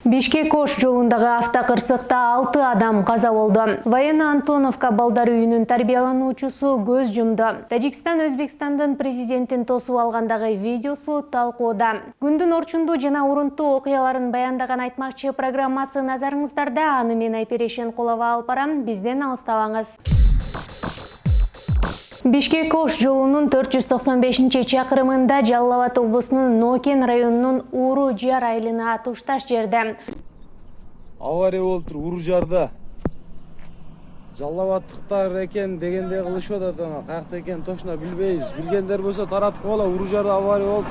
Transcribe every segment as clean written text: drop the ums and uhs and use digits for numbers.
Бишкек-Ош жолундагы автокырсыкта 6 адам каза болду. Военно-Антоновка балдар үйүнүн тарбиялануучусу көз жумду. Тажикстан Өзбекстандын президентин тосуп алгандагы видеосу талкууда. Күндүн орчундуу жана урунтуу окуяларын баяндаган Айтмакчы программасы назарыңыздарда. Аны мен Айпери Шенкулова алып барам. Бизден алыстабаңыз. Бишкек-Ош жолунун 495-чакырымында Жалал Абад облусунун Нокен районунун Уру-Жар айылына тушташ жерде авария болуп туруп Уру-Жарда. Жалал Абадтыктар экен дегендей кылышып атат. Каякта экенин точно билбейбиз. Билгендер болсо таратып койгула. Уру-Жарда авария болуп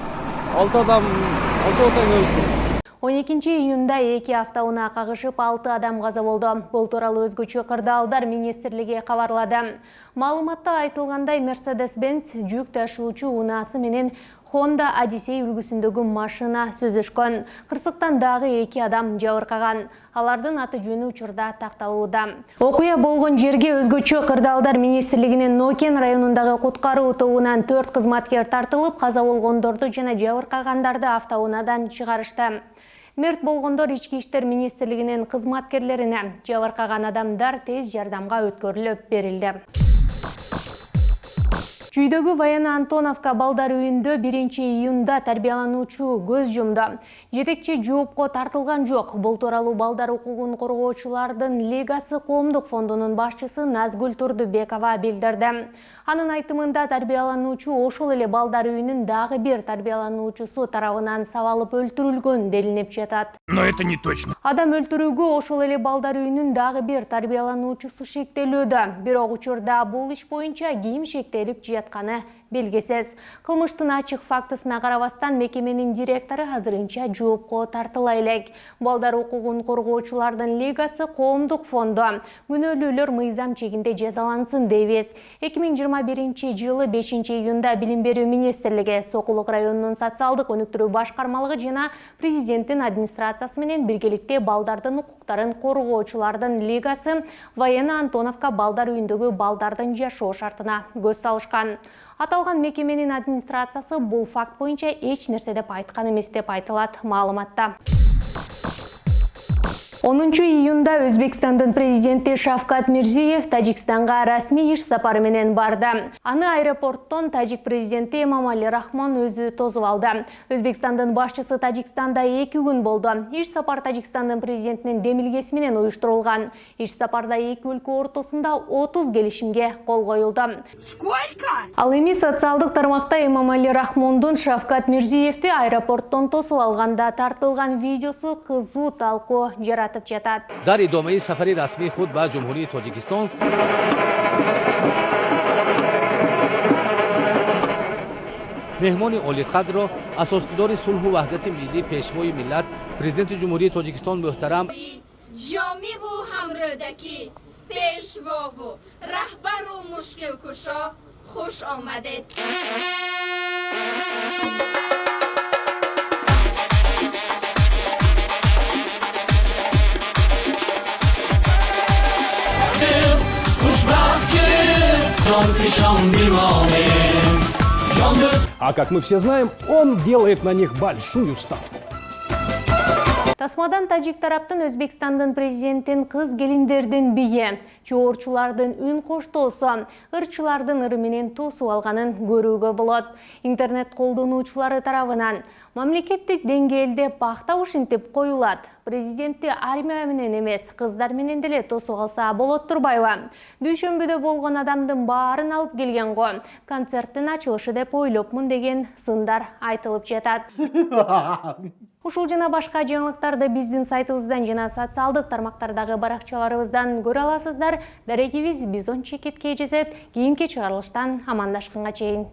6 отан өлүп. 12-июнда 2 автоунаа кагышып 6 адам каза болду. Бул тууралуу өзгөчө кырдаалдар министрлиги кабарлады. Маалыматта айтылгандай, Mercedes-Benz жүк ташуучу унаасы менен Honda Odyssey үлгүсүндөгү машина сүзүшкөн. Кырсыктан дагы 2 адам жабыркаган. Алардын аты жөнү учурда такталууда. Окуя болгон жерге өзгөчө кырдаалдар министрлигинин Нокен районундагы куткаруу тобунан 4 кызматкер тартылып, каза болгондорду жана жабыркагандарды автоунаадан чыгарышты. Мерт болгондор Ички иштер министрлигинин кызматкерлерине, жабыркаган адамдар тез жардамга өткөрүлүп берилди. Чүйдөгү Военно-Антоновка балдар үйүндө 1-июнда тарбиялануучу көз жумду. Жетекчи жоопко тартылган жок. Бул тууралуу балдар укугун коргоочулардын Лигасы коомдук фондунун башчысы Назгүл Турдубекова билдирди. Анын айтымында тарбиялануучу ошол эле балдар үйүнүн дагы бир тарбиялануучусу тарабынан сабалып өлтүрүлгөн делинип жатат. Но это не точно. Адам өлтүрүүгө ошол эле балдар үйүнүн дагы бир тарбиялануучусу шектелүүдө. Бирок учурда бул иш боюнча ким шектелип жатканы белгисиз. Кылмыштын ачык фактысына карабастан мекеменин директору азырынча жоопко тартыла элек. Балдар укугун коргоочулардын Лигасы коомдук фонду күнөөлүүлөр мыйзам чегинде жазалансын дейбиз. 2021-жылы 5-июнда Билим берүү министрлиги Сокулук районунун социалдык өнүктүрүү башкармалыгы жана президенттин администрациясы менен биргеликте балдардын укуктарын коргоочулардын Лигасы Военно-Антоновка балдар үйүндөгү балдардын жашоо шартына көз салышкан. Аталган мекеменин администрациясы бул факт боюнча эч нерсе деп айткан эмес деп айтылат маалыматта. 10-июнда Өзбекстандын президенти Шавкат Мирзиев Тажикстанга расмий иш сапары менен барды. Аны аэропорттон тажик президенти Эмомали Рахмон өзү тосуп алды. Өзбекстандын башчысы Тажикстанда 2 күн болду. Иш сапар Тажикстандын президентинин демилгеси менен уюштурулган. Иш сапарда 2 өлкө ортосунда 30 келишимге кол коюлду. Сколько? Ал эми социалдык тармакта Эмомали Рахмондун Шавкат Мирзиевди аэропорттон тосуп алганда тартылган видеосу кызуу талкуу жаратып жатат. дар идомаи сафари расмии худ ба ҷумҳурии Тоҷикистон меҳмони олиқадро асосгузори сулҳу ваҳдати миллӣ пешвои миллат президенти ҷумҳурии Тоҷикистон муҳтарам ҷомиву ҳамрӯдаки пешвову раҳбару мушкилкушо хуш омадед. А как мы все знаем, он делает на них большую ставку. Тасмадан тажик тараптын Өзбекстандын президентин кыз келиндердин бие, чоорчулардын үн коштоосу, ырчылардын ыры менен тосуп алганын көрүүгө болот. Интернет колдонуучулары тарабынан мамлекеттик деңгээлде бактап ушинтип коюлат. Президентти армия менен эмес, кыздар менен деле тосуп алса болот турбайбы? Дүйшөмбүдө болгон адамдын баарын алып келген го. Концерттин ачылышы деп ойлопмун деген сындар айтылып жатат. Ушул жана башка жаңылыктарды биздин сайтыбыздан жана социалдык тармактардагы баракчаларыбыздан көрө аласыздар. Дарегибиз Бизон Чекит KGZ кийинки чыгарылыштан амандашканга чейин.